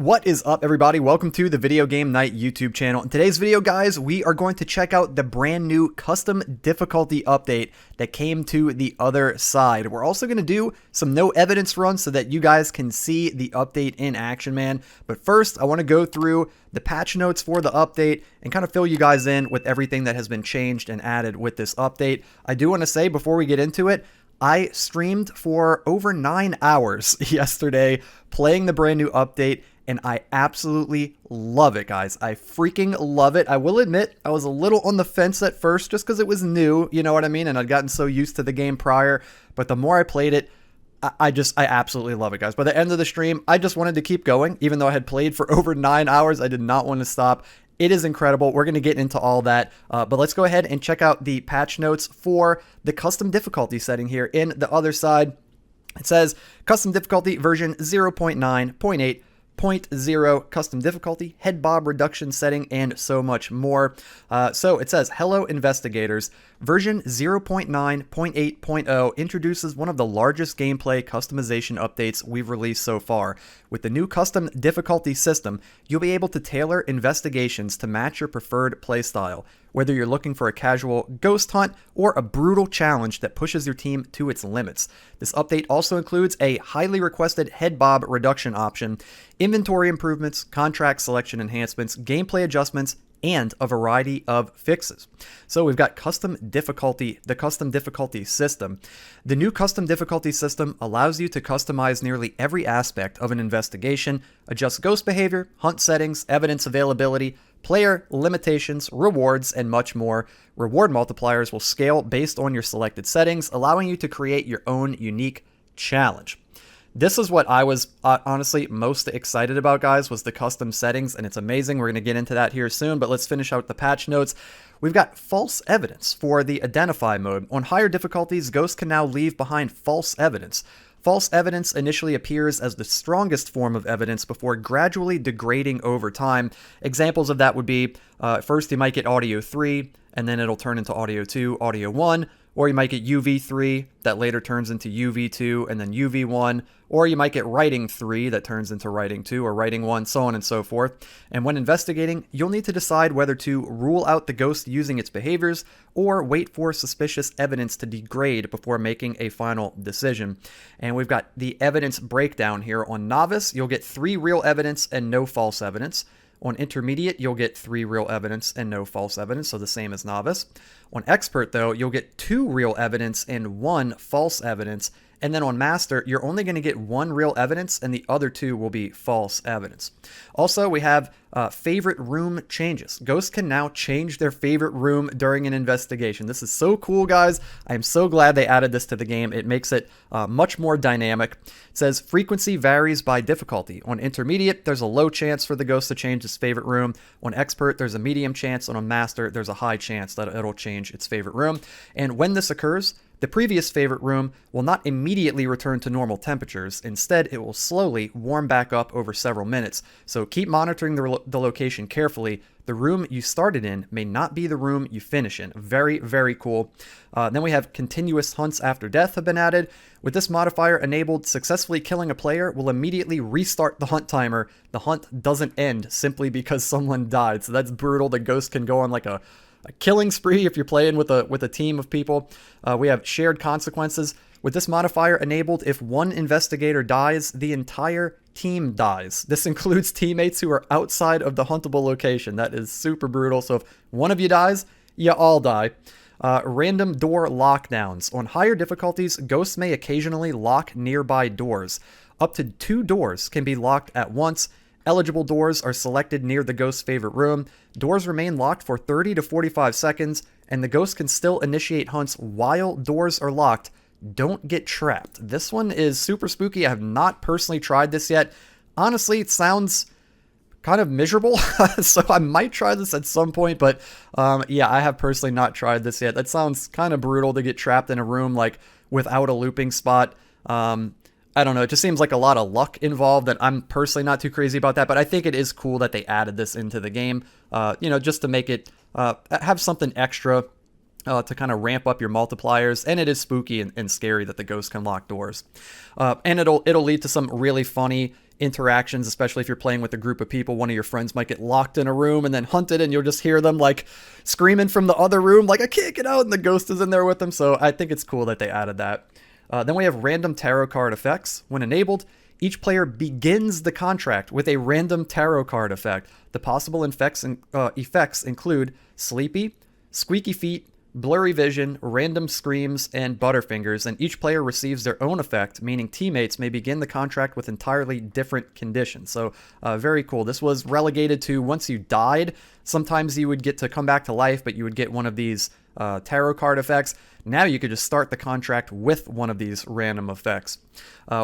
What is up, everybody? Welcome to the Video Game Night YouTube channel. In today's video, guys, we are going to check out the brand new custom difficulty update that came to the other side. We're also going to do some no evidence runs so that you guys can see the update in action, man. But first, I want to go through the patch notes for the update and kind of fill you guys in with everything that has been changed and added with this update. I do want to say before we get into it, I streamed for over 9 hours yesterday playing the brand new update, and I absolutely love it, guys. I freaking love it. I will admit, I was a little on the fence at first just because it was new, you know what I mean? And I'd gotten so used to the game prior, but the more I played it, I absolutely love it, guys. By the end of the stream, I just wanted to keep going. Even though I had played for over 9 hours, I did not want to stop. It is incredible. We're going to get into all that, but let's go ahead and check out the patch notes for the custom difficulty setting here in the other side. It says custom difficulty version 0.9.8.0 custom difficulty, head bob reduction setting, and so much more. So it says, hello investigators, version 0.9.8.0 introduces one of the largest gameplay customization updates we've released so far. With the new custom difficulty system, you'll be able to tailor investigations to match your preferred playstyle, whether you're looking for a casual ghost hunt or a brutal challenge that pushes your team to its limits. This update also includes a highly requested head bob reduction option, inventory improvements, contract selection enhancements, gameplay adjustments, and a variety of fixes. So we've got custom difficulty, the custom difficulty system. The new custom difficulty system allows you to customize nearly every aspect of an investigation, adjust ghost behavior, hunt settings, evidence availability, player limitations, rewards, and much more. Reward multipliers will scale based on your selected settings, allowing you to create your own unique challenge. This is what I was honestly most excited about, guys, was the custom settings, and it's amazing. We're going to get into that here soon, but let's finish out the patch notes. We've got false evidence for the identify mode. On higher difficulties, ghosts can now leave behind false evidence. False evidence initially appears as the strongest form of evidence before gradually degrading over time. Examples of that would be, first you might get audio 3, and then it'll turn into audio 2, audio 1, or you might get UV3 that later turns into UV2 and then UV1, or you might get writing 3 that turns into writing 2 or writing 1, so on and so forth. And when investigating, you'll need to decide whether to rule out the ghost using its behaviors or wait for suspicious evidence to degrade before making a final decision. And we've got the evidence breakdown here. On novice, you'll get 3 real evidence and no false evidence. On intermediate, you'll get 3 real evidence and no false evidence, so the same as novice. On expert, though, you'll get 2 real evidence and 1 false evidence. And then on master, you're only going to get 1 real evidence and the other 2 will be false evidence. Also, we have favorite room changes. Ghosts can now change their favorite room during an investigation. This is so cool, guys. I am so glad they added this to the game. It makes it much more dynamic. It says frequency varies by difficulty. On intermediate, there's a low chance for the ghost to change its favorite room. On expert, there's a medium chance. And on master, there's a high chance that it'll change its favorite room. And when this occurs, the previous favorite room will not immediately return to normal temperatures. Instead, it will slowly warm back up over several minutes. So keep monitoring the location carefully. The room you started in may not be the room you finish in. Very, very cool. Then we have continuous hunts after death have been added. With this modifier enabled, successfully killing a player will immediately restart the hunt timer. The hunt doesn't end simply because someone died. So that's brutal. The ghost can go on like a killing spree if you're playing with a team of people. We have shared consequences. With this modifier enabled, if one investigator dies, the entire team dies. This includes teammates who are outside of the huntable location. That is super brutal. So if one of you dies, you all die. Random door lockdowns. On higher difficulties, ghosts may occasionally lock nearby doors. Up to 2 doors can be locked at once. Eligible doors are selected near the ghost's favorite room. Doors remain locked for 30 to 45 seconds, and the ghost can still initiate hunts while doors are locked. Don't get trapped. This one is super spooky. I have not personally tried this yet. Honestly, it sounds kind of miserable, so I might try this at some point, but yeah, I have personally not tried this yet. That sounds kind of brutal to get trapped in a room like without a looping spot. I don't know, it just seems like a lot of luck involved, and I'm personally not too crazy about that, but I think it is cool that they added this into the game, just to make it have something extra to kind of ramp up your multipliers, and it is spooky and scary that the ghost can lock doors. And it'll lead to some really funny interactions, especially if you're playing with a group of people. One of your friends might get locked in a room and then hunted, and you'll just hear them like screaming from the other room, like, I can't get out, and the ghost is in there with them. So I think it's cool that they added that. Then we have random tarot card effects. When enabled, each player begins the contract with a random tarot card effect. The possible effects include sleepy, squeaky feet, blurry vision, random screams, and butterfingers, and each player receives their own effect, meaning teammates may begin the contract with entirely different conditions. So very cool. This was relegated to once you died, sometimes you would get to come back to life, but you would get one of these tarot card effects. Now you could just start the contract with one of these random effects.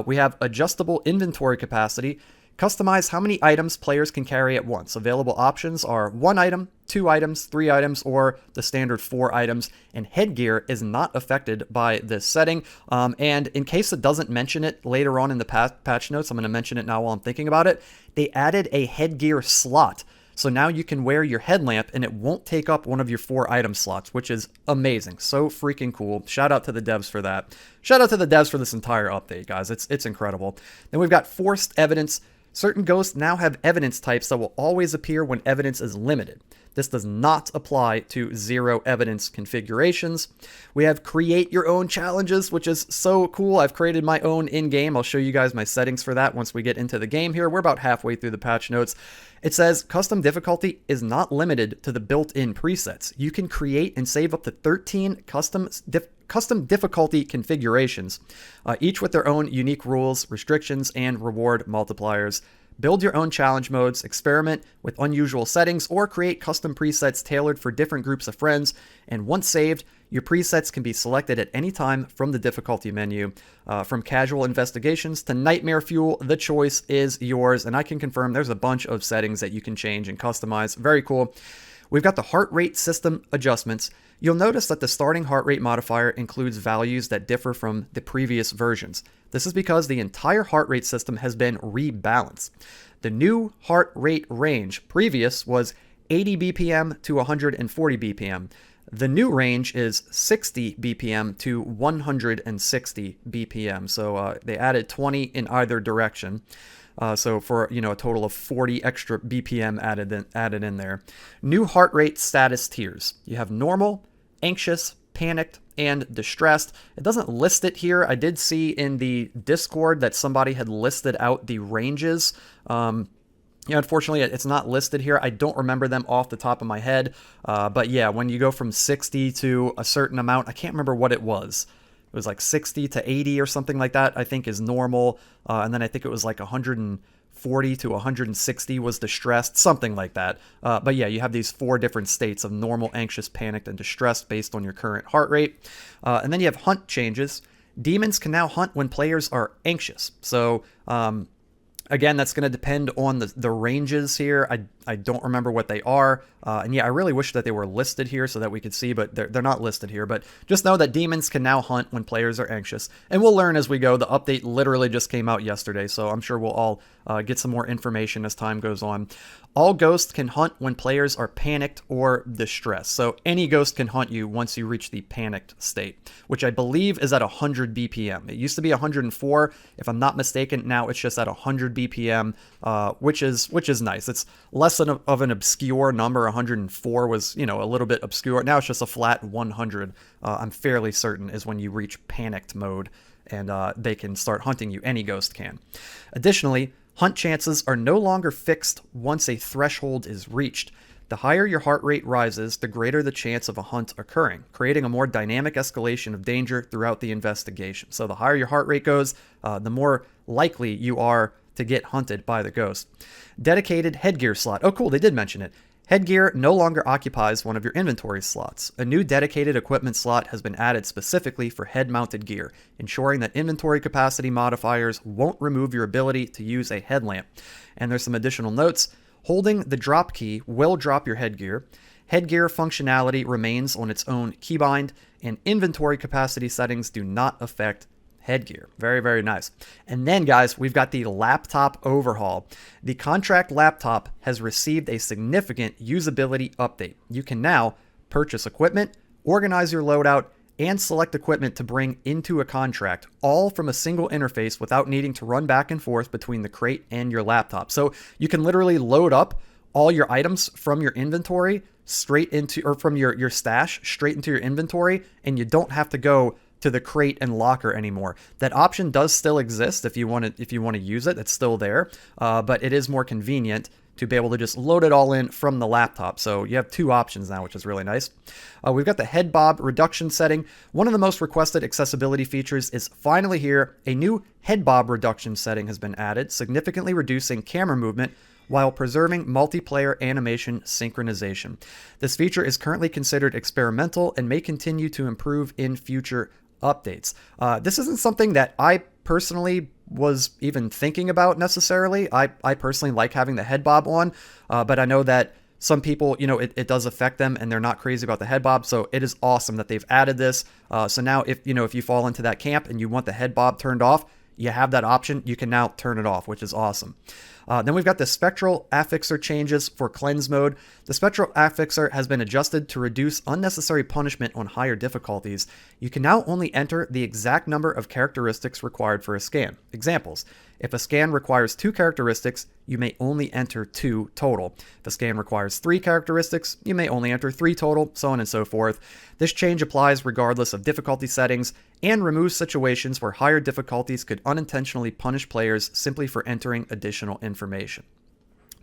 We have adjustable inventory capacity. Customize how many items players can carry at once. Available options are 1 item, 2 items, 3 items, or the standard 4 items, and headgear is not affected by this setting. And in case it doesn't mention it later on in the patch notes, I'm going to mention it now while I'm thinking about it, they added a headgear slot. So now you can wear your headlamp and it won't take up one of your 4 item slots, which is amazing. So freaking cool. Shout out to the devs for that. Shout out to the devs for this entire update, guys. It's incredible. Then we've got forced evidence. Certain ghosts now have evidence types that will always appear when evidence is limited. This does not apply to zero evidence configurations. We have create your own challenges, which is so cool. I've created my own in-game. I'll show you guys my settings for that once we get into the game here. We're about halfway through the patch notes. It says custom difficulty is not limited to the built-in presets. You can create and save up to 13 custom difficulty configurations, each with their own unique rules, restrictions, and reward multipliers. Build your own challenge modes, experiment with unusual settings, or create custom presets tailored for different groups of friends. And once saved, your presets can be selected at any time from the difficulty menu. From casual investigations to nightmare fuel, the choice is yours. And I can confirm there's a bunch of settings that you can change and customize. Very cool. We've got the heart rate system adjustments. You'll notice that the starting heart rate modifier includes values that differ from the previous versions. This is because the entire heart rate system has been rebalanced. The new heart rate range previous was 80 BPM to 140 BPM. The new range is 60 BPM to 160 BPM. So they added 20 in either direction. So for, a total of 40 extra BPM added in there. New heart rate status tiers. You have normal, anxious, panicked, and distressed. It doesn't list it here. I did see in the Discord that somebody had listed out the ranges. Unfortunately, it's not listed here. I don't remember them off the top of my head. But yeah, when you go from 60 to a certain amount, I can't remember what it was. It was like 60 to 80 or something like that, I think is normal. And then I think it was like 140 to 160 was distressed, something like that. But yeah, you have these 4 different states of normal, anxious, panicked, and distressed based on your current heart rate. And then you have hunt changes. Demons can now hunt when players are anxious. So, again, that's going to depend on the ranges here. I don't remember what they are. And yeah, I really wish that they were listed here so that we could see, but they're not listed here. But just know that demons can now hunt when players are anxious. And we'll learn as we go. The update literally just came out yesterday, so I'm sure we'll all get some more information as time goes on. All ghosts can hunt when players are panicked or distressed. So any ghost can hunt you once you reach the panicked state, which I believe is at 100 BPM. It used to be 104, if I'm not mistaken. Now it's just at 100 BPM, which is nice. It's less of an obscure number. 104 was, a little bit obscure. Now it's just a flat 100. I'm fairly certain is when you reach panicked mode, and they can start hunting you. Any ghost can. Additionally, hunt chances are no longer fixed once a threshold is reached. The higher your heart rate rises, the greater the chance of a hunt occurring, creating a more dynamic escalation of danger throughout the investigation. So the higher your heart rate goes, the more likely you are to get hunted by the ghost. Dedicated headgear slot. Oh, cool, they did mention it. Headgear no longer occupies one of your inventory slots. A new dedicated equipment slot has been added specifically for head-mounted gear, ensuring that inventory capacity modifiers won't remove your ability to use a headlamp. And there's some additional notes. Holding the drop key will drop your headgear. Headgear functionality remains on its own keybind, and inventory capacity settings do not affect headgear. Very, very nice. And then, guys, we've got the laptop overhaul. The contract laptop has received a significant usability update. You can now purchase equipment, organize your loadout, and select equipment to bring into a contract, all from a single interface without needing to run back and forth between the crate and your laptop. So you can literally load up all your items from your inventory straight into, or from your stash straight into your inventory, and you don't have to go to the crate and locker anymore. That option does still exist if you want to use it. It's still there, but it is more convenient to be able to just load it all in from the laptop. So you have two options now, which is really nice. We've got the head bob reduction setting. One of the most requested accessibility features is finally here. A new head bob reduction setting has been added, significantly reducing camera movement while preserving multiplayer animation synchronization. This feature is currently considered experimental and may continue to improve in future updates. This isn't something that I personally was even thinking about necessarily. I personally like having the head bob on, but I know that some people, it does affect them and they're not crazy about the head bob. So it is awesome that they've added this. So now if you fall into that camp and you want the head bob turned off, you have that option. You can now turn it off, which is awesome. Then we've got the Spectral Affixer changes for Cleanse mode. The Spectral Affixer has been adjusted to reduce unnecessary punishment on higher difficulties. You can now only enter the exact number of characteristics required for a scan. Examples: if a scan requires 2 characteristics, you may only enter 2 total. If a scan requires 3 characteristics, you may only enter 3 total, so on and so forth. This change applies regardless of difficulty settings and removes situations where higher difficulties could unintentionally punish players simply for entering additional information.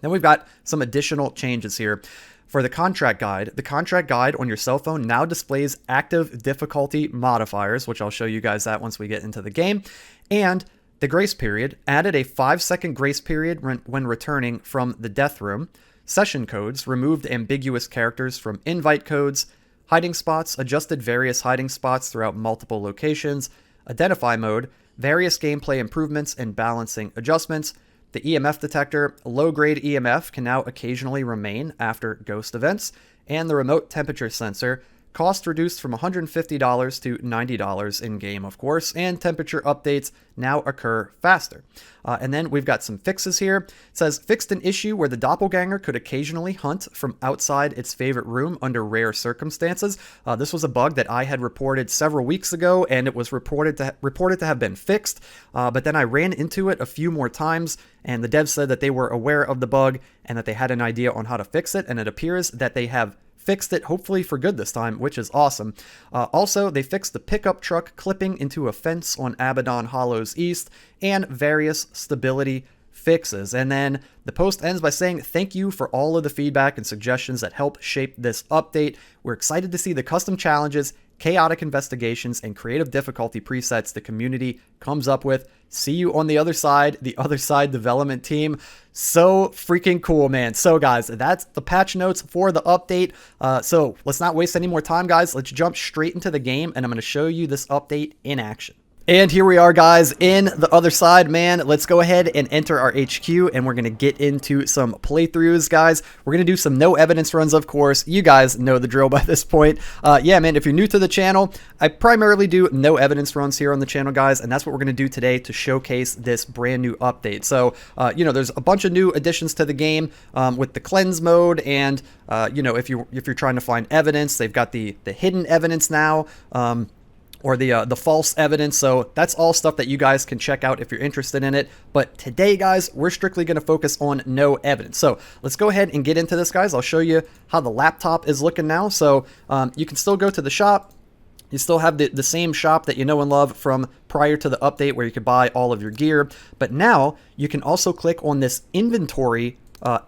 Then we've got some additional changes here. For the contract guide on your cell phone now displays active difficulty modifiers, which I'll show you guys that once we get into the game. And the grace period added a 5-second grace period when returning from the death room. Session codes removed ambiguous characters from invite codes. Hiding spots adjusted various hiding spots throughout multiple locations. Identify mode, various gameplay improvements and balancing adjustments. The EMF detector, low-grade EMF, can now occasionally remain after ghost events. And the remote temperature sensor, cost reduced from $150 to $90 in-game, of course, and temperature updates now occur faster. And then we've got some fixes here. It says, fixed an issue where the doppelganger could occasionally hunt from outside its favorite room under rare circumstances. This was a bug that I had reported several weeks ago, and it was reported to have been fixed. But then I ran into it a few more times, and the devs said that they were aware of the bug and that they had an idea on how to fix it, and it appears that they have fixed it, hopefully for good this time, which is awesome. Also, they fixed the pickup truck clipping into a fence on Abaddon Hollows East, and various stability fixes. And then the post ends by saying, thank you for all of the feedback and suggestions that helped shape this update. We're excited to see the custom challenges, chaotic investigations, and creative difficulty presets the community comes up with. See you on the other side development team. So freaking cool, man. So guys, that's the patch notes for the update. So let's not waste any more time, guys. Let's jump straight into the game, and I'm going to show you this update in action. And here we are, guys, in the other side, man. Let's go ahead and enter our HQ, and we're going to get into some playthroughs, guys. We're going to do some no evidence runs, of course. You guys know the drill by this point. Yeah, man, if you're new to the channel, I primarily do no evidence runs here on the channel, guys, and that's what we're going to do today to showcase this brand new update. So, there's a bunch of new additions to the game with the cleanse mode, and, if you're trying to find evidence, they've got the hidden evidence now, or the false evidence. So that's all stuff that you guys can check out if you're interested in it. But today, guys, we're strictly going to focus on no evidence. So let's go ahead and get into this, guys. I'll show you how the laptop is looking now. So you can still go to the shop. You still have the same shop that you know and love from prior to the update, where you could buy all of your gear. But now you can also click on this inventory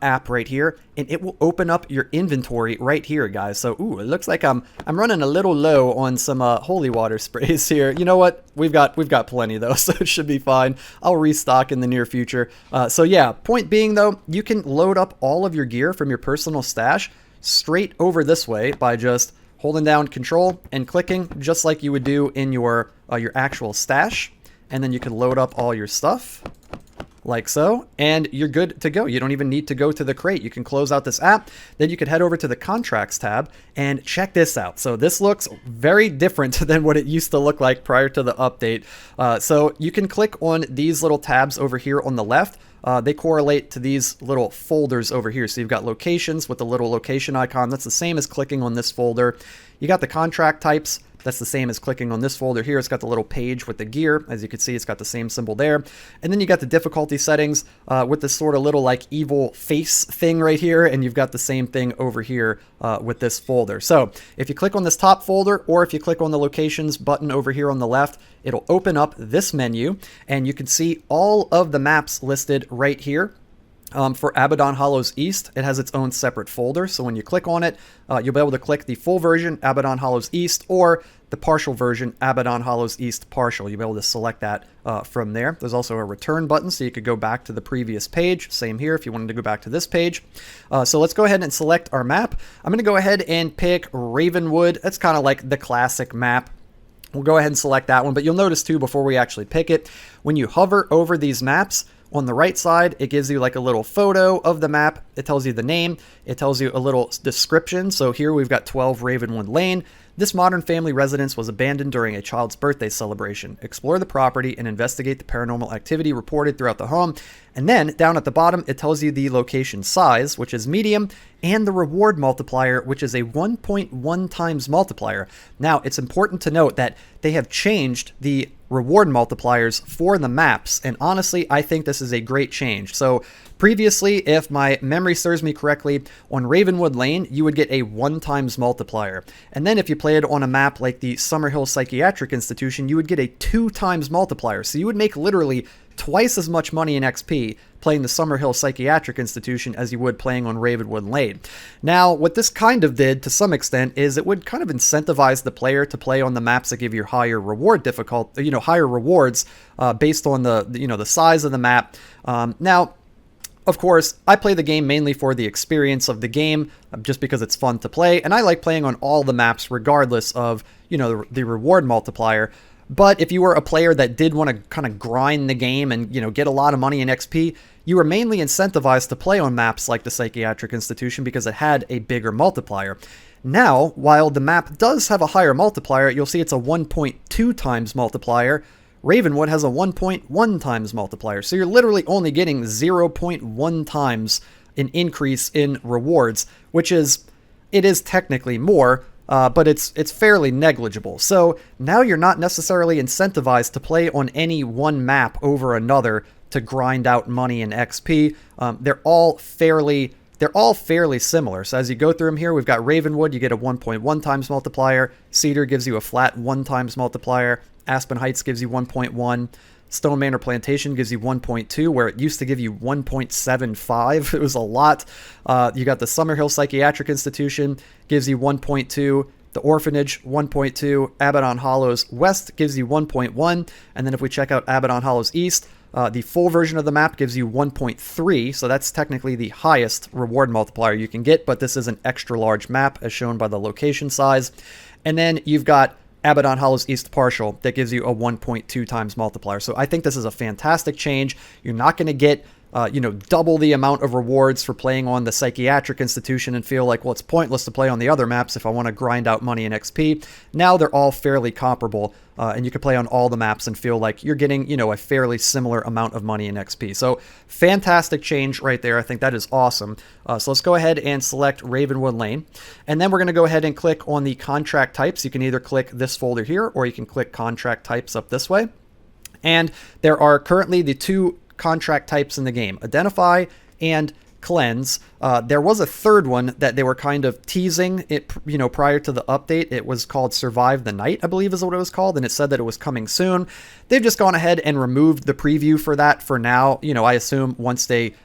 app right here, and it will open up your inventory right here, guys. So, ooh, it looks like I'm running a little low on some holy water sprays here. You know what? We've got plenty though, so it should be fine. I'll restock in the near future. So yeah, point being though, you can load up all of your gear from your personal stash straight over this way by just holding down Control and clicking, just like you would do in your actual stash, and then you can load up all your stuff. Like so, and you're good to go. You don't even need to go to the crate. You can close out this app, then you could head over to the contracts tab and check this out. So this looks very different than what it used to look like prior to the update. So you can click on these little tabs over here on the left. They correlate to these little folders over here. So you've got locations with the little location icon. That's the same as clicking on this folder. You got the contract types. That's the same as clicking on this folder here. It's got the little page with the gear. As you can see, it's got the same symbol there. And then you got the difficulty settings with this sort of little like evil face thing right here. And you've got the same thing over here with this folder. So if you click on this top folder, or if you click on the locations button over here on the left, it'll open up this menu and you can see all of the maps listed right here. For Abaddon Hollows East, it has its own separate folder. So when you click on it, you'll be able to click the full version, Abaddon Hollows East, or the partial version, Abaddon Hollows East Partial. You'll be able to select that from there. There's also a return button, so you could go back to the previous page. Same here if you wanted to go back to this page. So let's go ahead and select our map. I'm going to go ahead and pick Ravenwood. That's kind of like the classic map. We'll go ahead and select that one, but you'll notice too, before we actually pick it, when you hover over these maps, on the right side, it gives you like a little photo of the map. It tells you the name. It tells you a little description. So here we've got 12 Ravenwood Lane. This modern family residence was abandoned during a child's birthday celebration. Explore the property and investigate the paranormal activity reported throughout the home. And then down at the bottom, it tells you the location size, which is medium, and the reward multiplier, which is a 1.1 times multiplier. Now, it's important to note that they have changed the reward multipliers for the maps, and honestly, I think this is a great change. So previously, if my memory serves me correctly, on Ravenwood Lane, you would get a 1 times multiplier. And then if you played on a map like the Summerhill Psychiatric Institution, you would get a 2 times multiplier. So you would make literally twice as much money in XP playing the Summerhill Psychiatric Institution as you would playing on Ravenwood Lane. Now, what this kind of did to some extent is it would kind of incentivize the player to play on the maps that give you higher reward difficulty, higher rewards based on the size of the map. Now, of course, I play the game mainly for the experience of the game, just because it's fun to play, and I like playing on all the maps regardless of, the reward multiplier. But if you were a player that did want to kind of grind the game and, get a lot of money in XP, you were mainly incentivized to play on maps like the Psychiatric Institution because it had a bigger multiplier. Now, while the map does have a higher multiplier, you'll see it's a 1.2 times multiplier. Ravenwood has a 1.1 times multiplier. So you're literally only getting 0.1 times an increase in rewards, which is technically more, but it's fairly negligible. So now you're not necessarily incentivized to play on any one map over another to grind out money in XP. They're all fairly similar. So as you go through them here, we've got Ravenwood, you get a 1.1 times multiplier. Cedar gives you a flat 1 times multiplier. Aspen Heights gives you 1.1. Stone Manor Plantation gives you 1.2, where it used to give you 1.75. It was a lot. You got the Summerhill Psychiatric Institution, gives you 1.2. The Orphanage, 1.2. Abaddon Hollows West gives you 1.1. And then if we check out Abaddon Hollows East, the full version of the map gives you 1.3. So that's technically the highest reward multiplier you can get, but this is an extra large map as shown by the location size. And then you've got Abaddon Hollows East Partial that gives you a 1.2 times multiplier. So I think this is a fantastic change. You're not going to get double the amount of rewards for playing on the Psychiatric Institution and feel like, well, it's pointless to play on the other maps if I want to grind out money in XP. Now they're all fairly comparable, and you can play on all the maps and feel like you're getting, a fairly similar amount of money in XP. So fantastic change right there. I think that is awesome. So let's go ahead and select Ravenwood Lane. And then we're going to go ahead and click on the contract types. You can either click this folder here, or you can click contract types up this way. And there are currently the two contract types in the game, Identify and Cleanse. There was a third one that they were kind of teasing it, prior to the update. It was called Survive the Night, I believe is what it was called, and it said that it was coming soon. They've just gone ahead and removed the preview for that for now. I assume once they,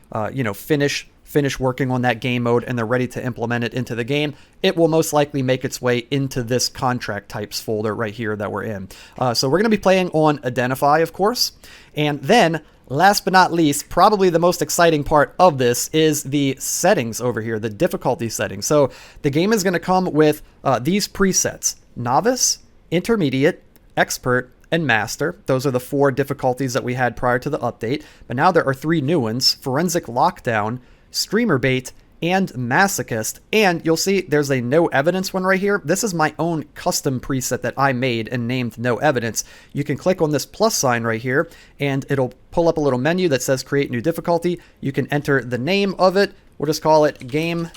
finish working on that game mode and they're ready to implement it into the game, it will most likely make its way into this contract types folder right here that we're in. So we're going to be playing on Identify, of course, and then last but not least, probably the most exciting part of this is the settings over here, the difficulty settings. So the game is going to come with these presets: Novice, Intermediate, Expert, and Master. Those are the 4 difficulties that we had prior to the update. But now there are 3 new ones: Forensic Lockdown, Streamer Bait, and Masochist. And you'll see there's a no evidence one right here. This is my own custom preset that I made and named no evidence. You can click on this plus sign right here and it'll pull up a little menu that says create new difficulty. You can enter the name of it. We'll just call it Game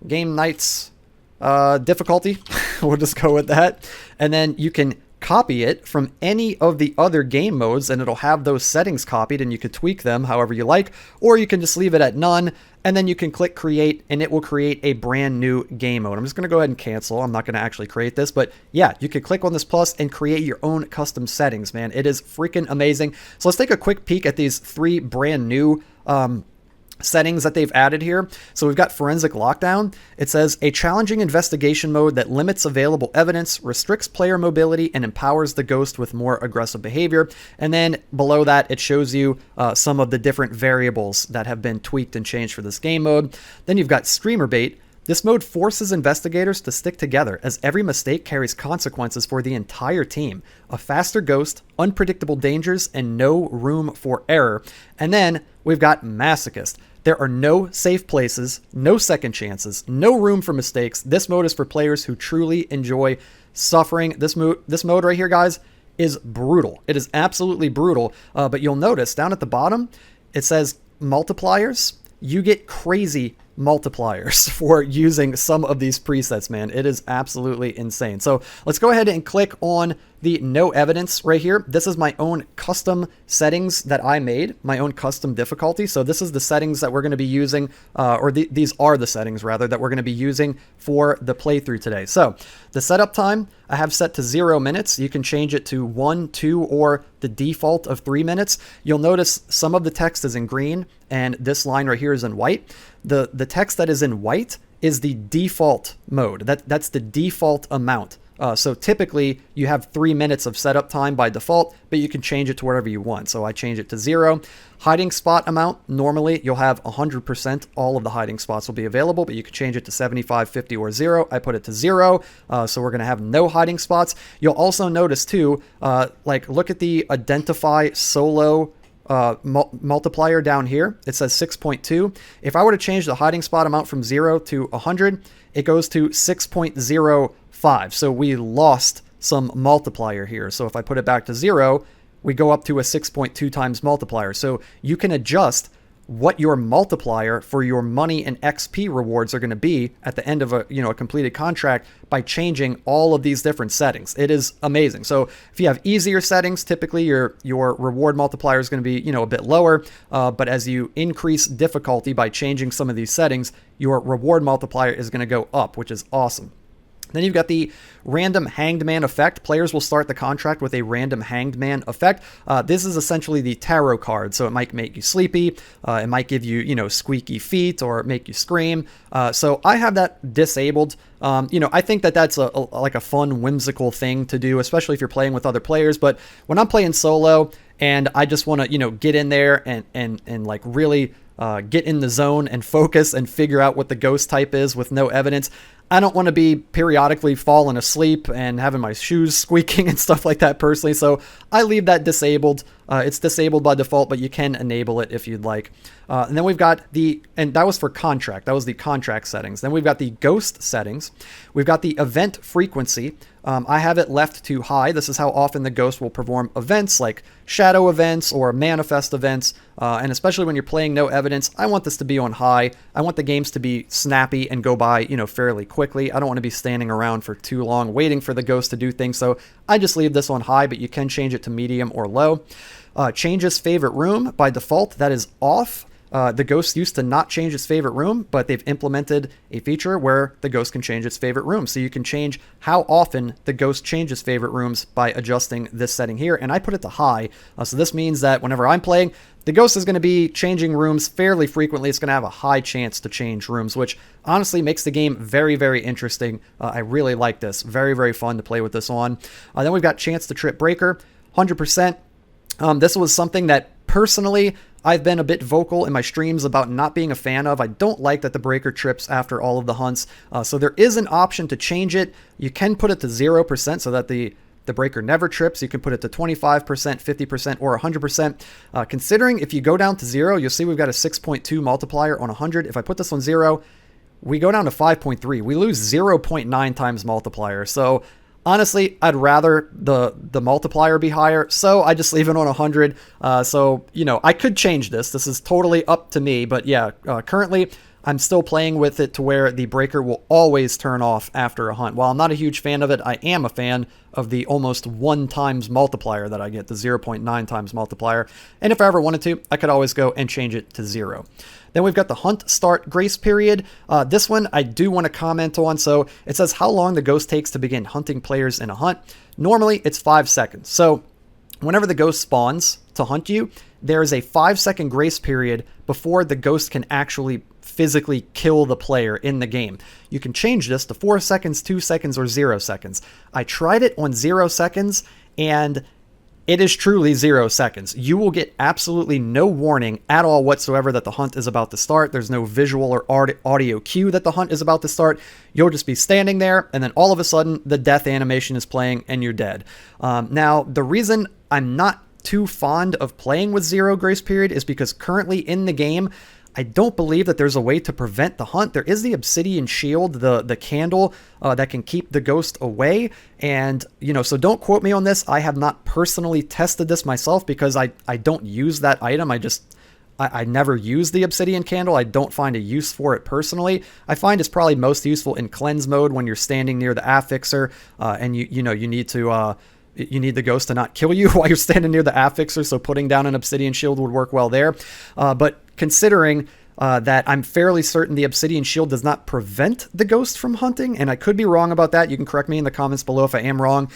Nights difficulty. We'll just go with that. And then you can copy it from any of the other game modes, and it'll have those settings copied, and you can tweak them however you like, or you can just leave it at none, and then you can click create, and it will create a brand new game mode. I'm just going to go ahead and cancel. I'm not going to actually create this, but yeah, you can click on this plus and create your own custom settings, man. It is freaking amazing. So let's take a quick peek at these 3 brand new settings that they've added here. So we've got Forensic Lockdown. It says a challenging investigation mode that limits available evidence, restricts player mobility, and empowers the ghost with more aggressive behavior. And then below that, it shows you some of the different variables that have been tweaked and changed for this game mode. Then you've got Streamer Bait. This mode forces investigators to stick together as every mistake carries consequences for the entire team. A faster ghost, unpredictable dangers, and no room for error. And then we've got Masochist. There are no safe places, no second chances, no room for mistakes. This mode is for players who truly enjoy suffering. This mode right here, guys, is brutal. It is absolutely brutal. But you'll notice down at the bottom, it says multipliers. You get crazy multipliers for using some of these presets, man. It is absolutely insane. So let's go ahead and click on the no evidence right here. This is my own custom settings that I made, my own custom difficulty. So this is the settings that we're going to be using, these are the settings rather that we're going to be using for the playthrough today. So the setup time I have set to 0 minutes. You can change it to 1, 2, or the default of 3 minutes. You'll notice some of the text is in green and this line right here is in white. The text that is in white is the default mode. That's the default amount. So typically you have 3 minutes of setup time by default, but you can change it to whatever you want. So I change it to 0. Hiding spot amount, normally you'll have 100%. All of the hiding spots will be available, but you can change it to 75, 50, or 0. I put it to 0. So we're going to have no hiding spots. You'll also notice too, look at the identify solo multiplier down here. It says 6.2. If I were to change the hiding spot amount from 0 to 100, it goes to 6.05. So we lost some multiplier here. So if I put it back to 0, we go up to a 6.2 times multiplier. So you can adjust what your multiplier for your money and XP rewards are going to be at the end of a completed contract by changing all of these different settings. It is amazing. So if you have easier settings, typically your reward multiplier is going to be a bit lower, but as you increase difficulty by changing some of these settings, your reward multiplier is going to go up, which is awesome. Then you've got the random hanged man effect. Players will start the contract with a random hanged man effect. This is essentially the tarot card. So it might make you sleepy. It might give you, squeaky feet or make you scream. So I have that disabled. I think that that's a fun, whimsical thing to do, especially if you're playing with other players. But when I'm playing solo and I just want to, get in there and like really get in the zone and focus and figure out what the ghost type is with no evidence, I don't want to be periodically falling asleep and having my shoes squeaking and stuff like that personally. So I leave that disabled. It's disabled by default, but you can enable it if you'd like. And then we've got and that was for contract. That was the contract settings. Then we've got the ghost settings. We've got the event frequency. I have it left to high. This is how often the ghost will perform events like shadow events or manifest events. And especially when you're playing no evidence, I want this to be on high. I want the games to be snappy and go by, fairly quickly. I don't want to be standing around for too long waiting for the ghost to do things. So I just leave this on high, but you can change it to medium or low. Changes favorite room by default. That is off. The ghost used to not change its favorite room, but they've implemented a feature where the ghost can change its favorite room. So you can change how often the ghost changes favorite rooms by adjusting this setting here. And I put it to high. So this means that whenever I'm playing, the ghost is going to be changing rooms fairly frequently. It's going to have a high chance to change rooms, which honestly makes the game very, very interesting. I really like this. Very, very fun to play with this on. Then we've got chance to trip breaker, 100%. This was something that personally I've been a bit vocal in my streams about not being a fan of. I don't like that the breaker trips after all of the hunts. So there is an option to change it. You can put it to 0% so that the breaker never trips. You can put it to 25%, 50%, or 100%. Considering if you go down to 0, you'll see we've got a 6.2 multiplier on 100. If I put this on 0, we go down to 5.3. We lose 0.9 times multiplier. So honestly, I'd rather the multiplier be higher, so I just leave it on 100. So, I could change this. This is totally up to me, but yeah, currently I'm still playing with it to where the breaker will always turn off after a hunt. While I'm not a huge fan of it, I am a fan of the almost 1 times multiplier that I get, the 0.9 times multiplier. And if I ever wanted to, I could always go and change it to 0. Then we've got the hunt start grace period. This one I do want to comment on. So it says how long the ghost takes to begin hunting players in a hunt. Normally it's 5 seconds. So whenever the ghost spawns to hunt you, there is a 5-second grace period before the ghost can actually physically kill the player in the game. You can change this to 4 seconds, 2 seconds, or 0 seconds. I tried it on 0 seconds, and it is truly 0 seconds. You will get absolutely no warning at all whatsoever that the hunt is about to start. There's no visual or audio cue that the hunt is about to start. You'll just be standing there, and then all of a sudden, the death animation is playing, and you're dead. Now, the reason I'm not too fond of playing with 0 grace period is because currently in the game, I don't believe that there's a way to prevent the hunt. There is the obsidian shield, the candle that can keep the ghost away. And, so don't quote me on this. I have not personally tested this myself because I don't use that item. I never use the obsidian candle. I don't find a use for it personally. I find it's probably most useful in cleanse mode when you're standing near the affixer and you need the ghost to not kill you while you're standing near the affixer, so putting down an obsidian shield would work well there. But considering that I'm fairly certain the obsidian shield does not prevent the ghost from hunting, and I could be wrong about that. You can correct me in the comments below if I am wrong.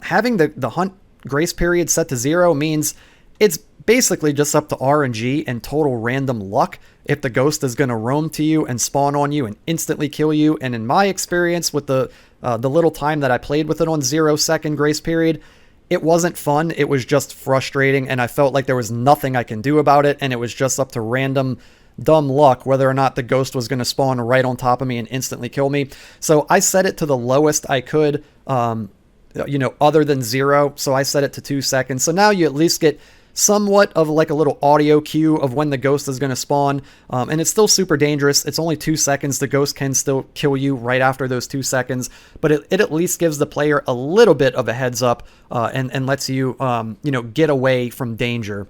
Having the hunt grace period set to 0 means it's basically just up to RNG and total random luck if the ghost is going to roam to you and spawn on you and instantly kill you. And in my experience with the little time that I played with it on 0 second grace period, it wasn't fun. It was just frustrating, and I felt like there was nothing I can do about it, and it was just up to random dumb luck whether or not the ghost was going to spawn right on top of me and instantly kill me. So I set it to the lowest I could, other than 0. So I set it to 2 seconds. So now you at least get somewhat of like a little audio cue of when the ghost is going to spawn, and it's still super dangerous. It's only 2 seconds. The ghost can still kill you right after those 2 seconds, but it at least gives the player a little bit of a heads up and lets you get away from danger.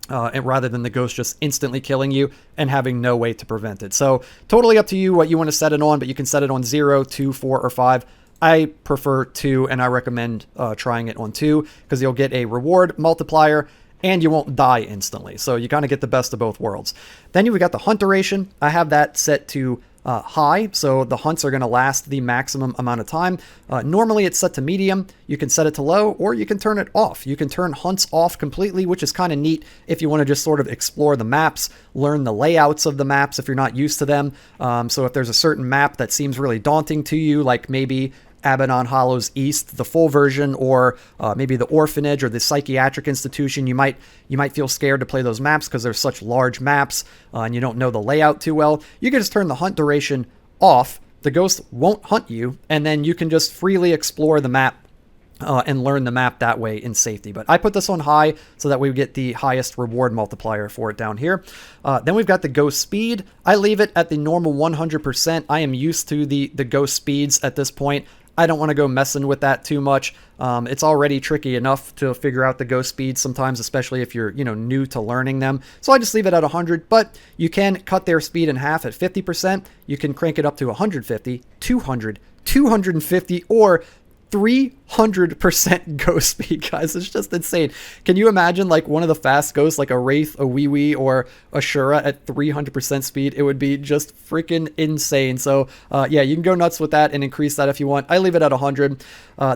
And rather than the ghost just instantly killing you and having no way to prevent it. So totally up to you what you want to set it on, but you can set it on 0, 2, 4, or 5. I prefer 2, and I recommend trying it on 2 because you'll get a reward multiplier and you won't die instantly. So you kind of get the best of both worlds. Then you've got the hunt duration. I have that set to high, so the hunts are going to last the maximum amount of time. Normally it's set to medium. You can set it to low, or you can turn it off. You can turn hunts off completely, which is kind of neat if you want to just sort of explore the maps, learn the layouts of the maps if you're not used to them. So if there's a certain map that seems really daunting to you, like maybe Abaddon Hollows East, the full version, or maybe the orphanage or the psychiatric institution, you might feel scared to play those maps because they're such large maps and you don't know the layout too well. You can just turn the hunt duration off. The ghost won't hunt you, and then you can just freely explore the map and learn the map that way in safety. But I put this on high so that we get the highest reward multiplier for it down here. Then we've got the ghost speed. I leave it at the normal 100%. I am used to the ghost speeds at this point. I don't want to go messing with that too much. It's already tricky enough to figure out the ghost speeds sometimes, especially if you're new to learning them. So I just leave it at 100, but you can cut their speed in half at 50%. You can crank it up to 150, 200, 250, or 300% ghost speed, guys. It's just insane. Can you imagine like one of the fast ghosts, like a Wraith, a Wee Wee, or a Shura at 300% speed? It would be just freaking insane. So yeah, you can go nuts with that and increase that if you want. I leave it at 100.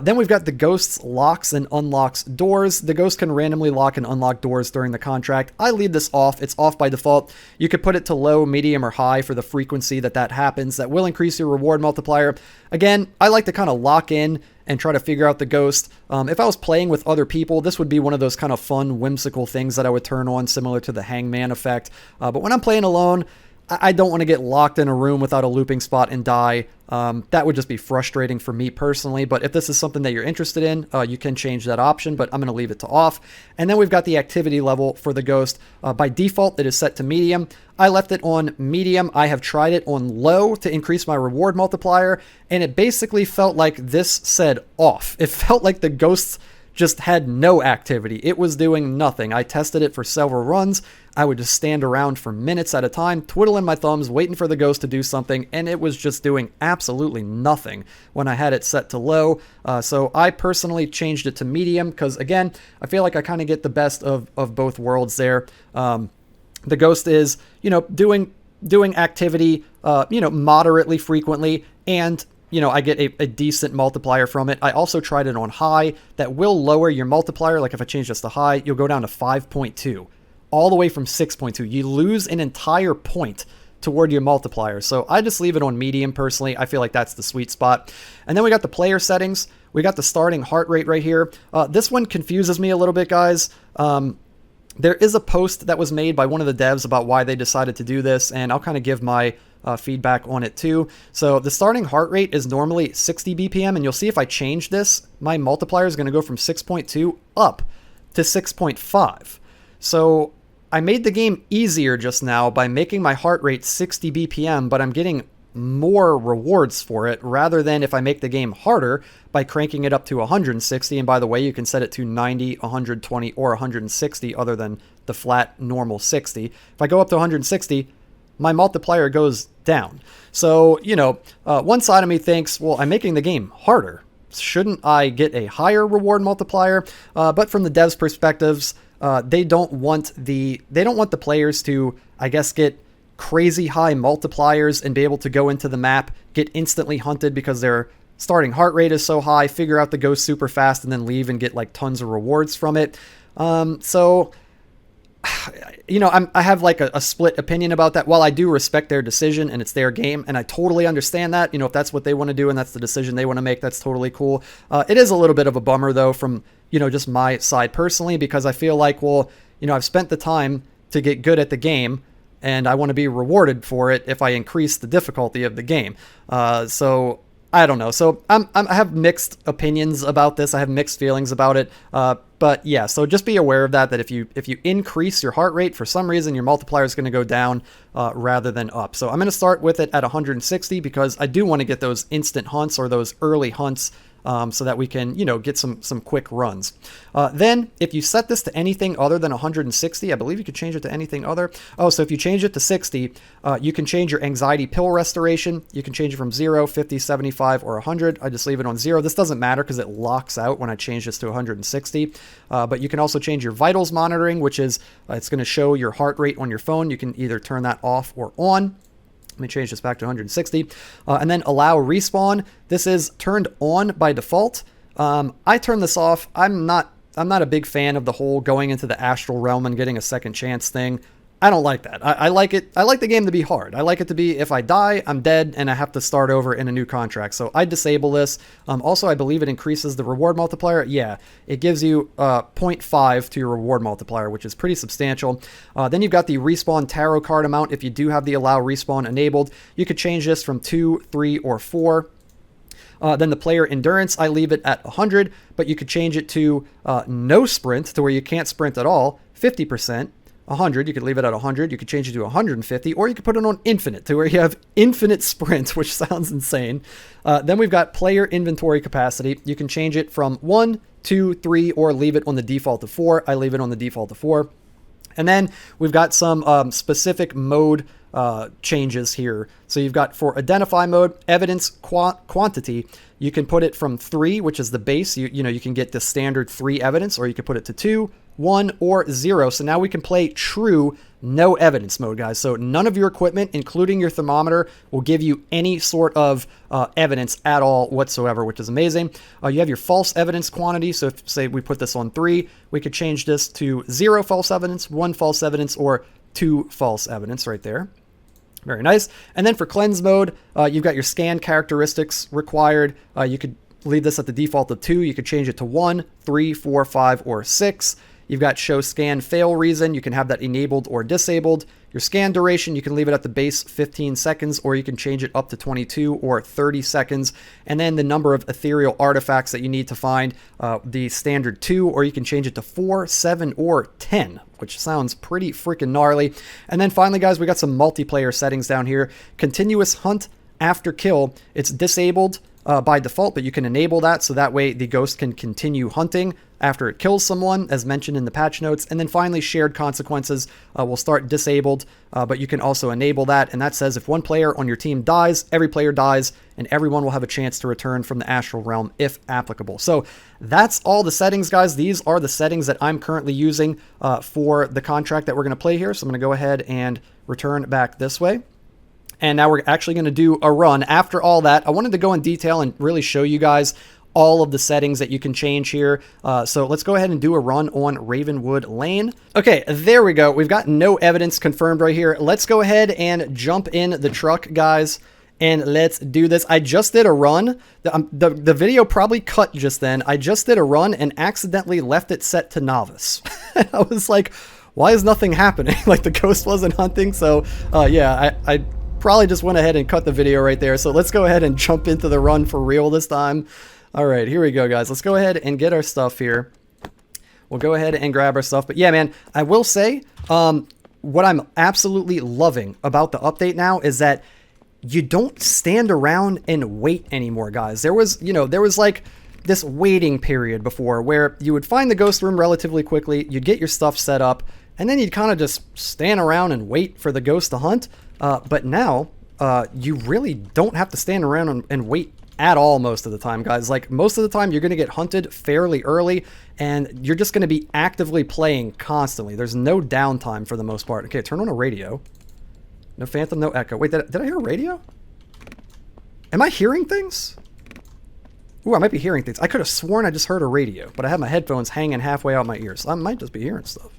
Then we've got the ghost's locks and unlocks doors. The ghost can randomly lock and unlock doors during the contract. I leave this off. It's off by default. You could put it to low, medium, or high for the frequency that happens. That will increase your reward multiplier. Again, I like to kind of lock in and try to figure out the ghost. If I was playing with other people, this would be one of those kind of fun, whimsical things that I would turn on, similar to the Hangman effect. But when I'm playing alone, I don't want to get locked in a room without a looping spot and die. That would just be frustrating for me personally. But if this is something that you're interested in, you can change that option, but I'm going to leave it to off. And then we've got the activity level for the ghost. By default, it is set to medium. I left it on medium. I have tried it on low to increase my reward multiplier, and it basically felt like this said off. It felt like the ghosts just had no activity. It was doing nothing. I tested it for several runs. I would just stand around for minutes at a time, twiddling my thumbs, waiting for the ghost to do something, and it was just doing absolutely nothing when I had it set to low. So I personally changed it to medium because, again, I feel like I kind of get the best of both worlds there. The ghost is, doing activity, moderately frequently, and I get a decent multiplier from it. I also tried it on high. That will lower your multiplier. Like if I change this to high, you'll go down to 5.2, all the way from 6.2. You lose an entire point toward your multiplier. So I just leave it on medium personally. I feel like that's the sweet spot. And then we got the player settings. We got the starting heart rate right here. This one confuses me a little bit, guys. There is a post that was made by one of the devs about why they decided to do this, and I'll kind of give my feedback on it too. So the starting heart rate is normally 60 BPM, and you'll see if I change this, my multiplier is going to go from 6.2 up to 6.5. So I made the game easier just now by making my heart rate 60 BPM, but I'm getting more rewards for it rather than if I make the game harder by cranking it up to 160. And by the way, you can set it to 90, 120, or 160 other than the flat normal 60. If I go up to 160, my multiplier goes down. So, one side of me thinks, well, I'm making the game harder. Shouldn't I get a higher reward multiplier? But from the devs' perspectives, they don't want the players to, I guess, get crazy high multipliers and be able to go into the map, get instantly hunted because their starting heart rate is so high, figure out the ghost super fast, and then leave and get like tons of rewards from it. So I have like a split opinion about that. While I do respect their decision and it's their game, and I totally understand that, if that's what they want to do and that's the decision they want to make, that's totally cool. It is a little bit of a bummer though from, just my side personally, because I feel like, well, I've spent the time to get good at the game and I want to be rewarded for it if I increase the difficulty of the game. So I don't know. So I have mixed opinions about this. I have mixed feelings about it. But yeah, so just be aware of that if you increase your heart rate, for some reason, your multiplier is going to go down rather than up. So I'm going to start with it at 160 because I do want to get those instant hunts or those early hunts so that we can, get some quick runs. Then if you set this to anything other than 160, I believe you could change it to anything other. Oh, so if you change it to 60, you can change your anxiety pill restoration. You can change it from 0, 50, 75, or 100. I just leave it on 0. This doesn't matter because it locks out when I change this to 160. But you can also change your vitals monitoring, which is, it's going to show your heart rate on your phone. You can either turn that off or on. Let me change this back to 160. And then allow respawn. This is turned on by default. I turn this off. I'm not a big fan of the whole going into the astral realm and getting a second chance thing. I don't like that. I like it. I like the game to be hard. I like it to be, if I die, I'm dead and I have to start over in a new contract. So I disable this. Also, I believe it increases the reward multiplier. Yeah, it gives you 0.5 to your reward multiplier, which is pretty substantial. Then you've got the respawn tarot card amount. If you do have the allow respawn enabled, you could change this from 2, 3, or 4. Then the player endurance, I leave it at 100, but you could change it to no sprint, to where you can't sprint at all, 50%. 100, you could leave it at 100, you could change it to 150, or you could put it on infinite, to where you have infinite sprint, which sounds insane. Then we've got player inventory capacity. You can change it from 1, 2, 3, or leave it on the default of 4. I leave it on the default of 4. And then we've got some specific mode changes here. So you've got, for identify mode, evidence quantity, you can put it from 3, which is the base. You can get the standard 3 evidence, or you can put it to 2, 1, or 0. So now we can play true no evidence mode, guys. So none of your equipment, including your thermometer, will give you any sort of evidence at all whatsoever, which is amazing. You have your false evidence quantity. So if, say, we put this on 3, we could change this to 0 false evidence, 1 false evidence, or 2 false evidence right there. Very nice. And then for cleanse mode, you've got your scan characteristics required. You could leave this at the default of 2. You could change it to 1, 3, 4, 5, or 6. You've got show scan fail reason. You can have that enabled or disabled. Your scan duration, you can leave it at the base 15 seconds, or you can change it up to 22 or 30 seconds. And then the number of ethereal artifacts that you need to find, the standard 2, or you can change it to 4, 7, or 10, which sounds pretty freaking gnarly. And then finally, guys, we got some multiplayer settings down here. Continuous hunt after kill, it's disabled by default, but you can enable that so that way the ghost can continue hunting after it kills someone, as mentioned in the patch notes. And then finally, shared consequences will start disabled, but you can also enable that. And that says if one player on your team dies, every player dies, and everyone will have a chance to return from the astral realm if applicable. So that's all the settings, guys. These are the settings that I'm currently using for the contract that we're going to play here. So I'm going to go ahead and return back this way. And now we're actually going to do a run. After all that, I wanted to go in detail and really show you guys all of the settings that you can change here. So let's go ahead and do a run on Ravenwood Lane. Okay, there we go. We've got no evidence confirmed right here. Let's go ahead and jump in the truck, guys, and let's do this. I just did a run. The video probably cut just then. I just did a run and accidentally left it set to novice. I was like, why is nothing happening? Like the ghost wasn't hunting. So yeah, I probably just went ahead and cut the video right there. So let's go ahead and jump into the run for real this time. All right, here we go, guys. Let's go ahead and get our stuff here. We'll go ahead and grab our stuff. But yeah, man, I will say what I'm absolutely loving about the update now is that you don't stand around and wait anymore, guys. There was like this waiting period before where you would find the ghost room relatively quickly, you'd get your stuff set up, and then you'd kind of just stand around and wait for the ghost to hunt. But now, you really don't have to stand around and wait at all most of the time, guys. Like, most of the time, you're going to get hunted fairly early, and you're just going to be actively playing constantly. There's no downtime for the most part. Okay, turn on a radio. No phantom, no echo. Wait, did I hear a radio? Am I hearing things? Ooh, I might be hearing things. I could have sworn I just heard a radio, but I have my headphones hanging halfway out my ears. So I might just be hearing stuff.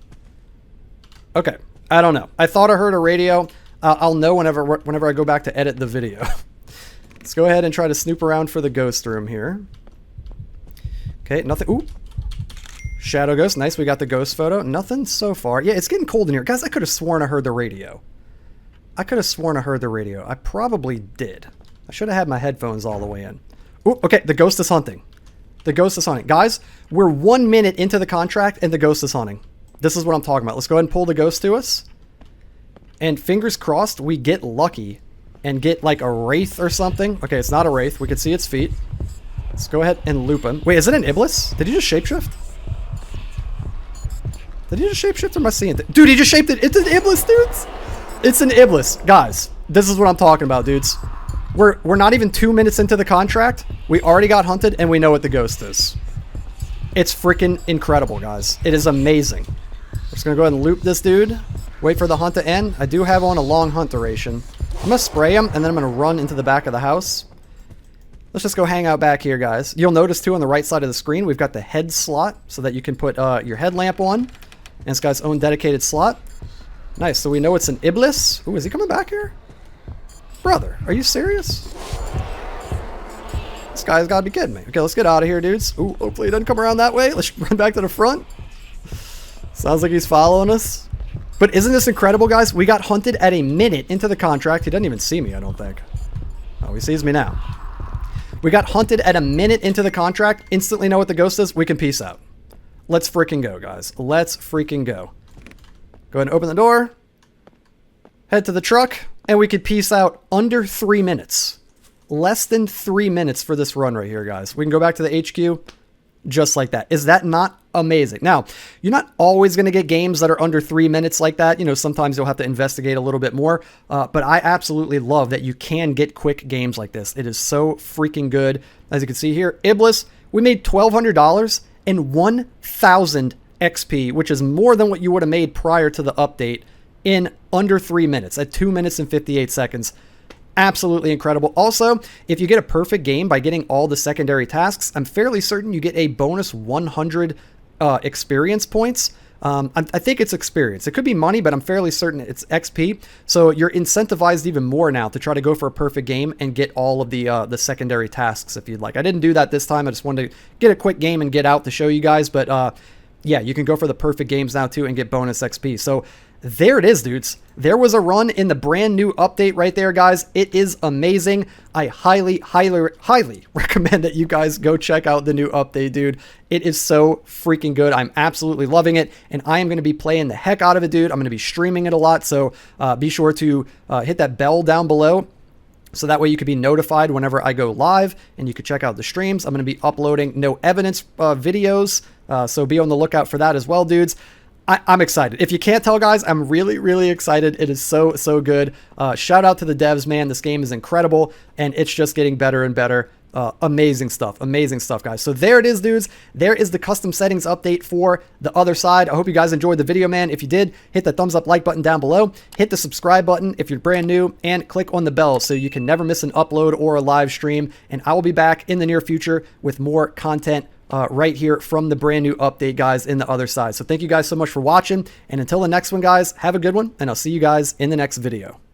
Okay, I don't know. I thought I heard a radio. I'll know whenever I go back to edit the video. Let's go ahead and try to snoop around for the ghost room here. Okay, nothing. Ooh. Shadow ghost. Nice, we got the ghost photo. Nothing so far. Yeah, it's getting cold in here. Guys, I could have sworn I heard the radio. I could have sworn I heard the radio. I probably did. I should have had my headphones all the way in. Ooh, okay, the ghost is hunting. The ghost is hunting. Guys, we're 1 minute into the contract and the ghost is hunting. This is what I'm talking about. Let's go ahead and pull the ghost to us. And fingers crossed we get lucky and get like a wraith or something. Okay, it's not a wraith. We can see its feet. Let's go ahead and loop him. Wait, is it an Iblis? Did he just shapeshift? Did he just shapeshift or am I seeing it? Dude, he just shaped it. It's an Iblis, dudes. It's an Iblis. Guys, this is what I'm talking about, dudes. We're not even 2 minutes into the contract. We already got hunted and we know what the ghost is. It's freaking incredible, guys. It is amazing. We're just going to go ahead and loop this dude. Wait for the hunt to end. I do have on a long hunt duration. I'm going to spray him, and then I'm going to run into the back of the house. Let's just go hang out back here, guys. You'll notice, too, on the right side of the screen, we've got the head slot so that you can put your headlamp on. And it's got its own dedicated slot. Nice. So we know it's an Iblis. Ooh, is he coming back here? Brother, are you serious? This guy's got to be kidding me. Okay, let's get out of here, dudes. Ooh, hopefully he doesn't come around that way. Let's run back to the front. Sounds like he's following us. But isn't this incredible, guys? We got hunted at a minute into the contract. He doesn't even see me, I don't think. Oh, he sees me now. We got hunted at a minute into the contract. Instantly know what the ghost is. We can peace out. Let's freaking go, guys. Let's freaking go. Go ahead and open the door. Head to the truck. And we could peace out under 3 minutes. Less than 3 minutes for this run right here, guys. We can go back to the HQ just like that. Is that not amazing? Now, you're not always going to get games that are under 3 minutes like that. You know, sometimes you'll have to investigate a little bit more. But I absolutely love that you can get quick games like this. It is so freaking good. As you can see here, Iblis, we made $1,200 and 1,000 XP, which is more than what you would have made prior to the update in under 3 minutes, at 2 minutes and 58 seconds. Absolutely incredible. Also, if you get a perfect game by getting all the secondary tasks, I'm fairly certain you get a bonus 100 experience points. I think it's experience. It could be money, but I'm fairly certain it's XP. So you're incentivized even more now to try to go for a perfect game and get all of the secondary tasks if you'd like. I didn't do that this time. I just wanted to get a quick game and get out to show you guys. But yeah, you can go for the perfect games now too and get bonus XP. So there it is, dudes. There was a run in the brand new update right there, guys. It is amazing. I highly, highly, highly recommend that you guys go check out the new update, dude. It is so freaking good. I'm absolutely loving it, and I am going to be playing the heck out of it, dude. I'm going to be streaming it a lot, so be sure to hit that bell down below So that way you could be notified whenever I go live, and you could check out the streams. I'm going to be uploading no evidence videos, so be on the lookout for that as well, dudes. I'm excited. If you can't tell, guys, I'm really, really excited. It is so good. Shout out to the devs, man. This game is incredible, and it's just getting better and better. Amazing stuff, guys. So there it is, dudes. There is the custom settings update for the other side. I hope you guys enjoyed the video, man. If you did, hit the thumbs up like button down below. Hit the subscribe button if you're brand new, and click on the bell so you can never miss an upload or a live stream. And I will be back in the near future with more content right here from the brand new update, guys, in the other side. So thank you guys so much for watching, and until the next one, guys, have a good one, and I'll see you guys in the next video.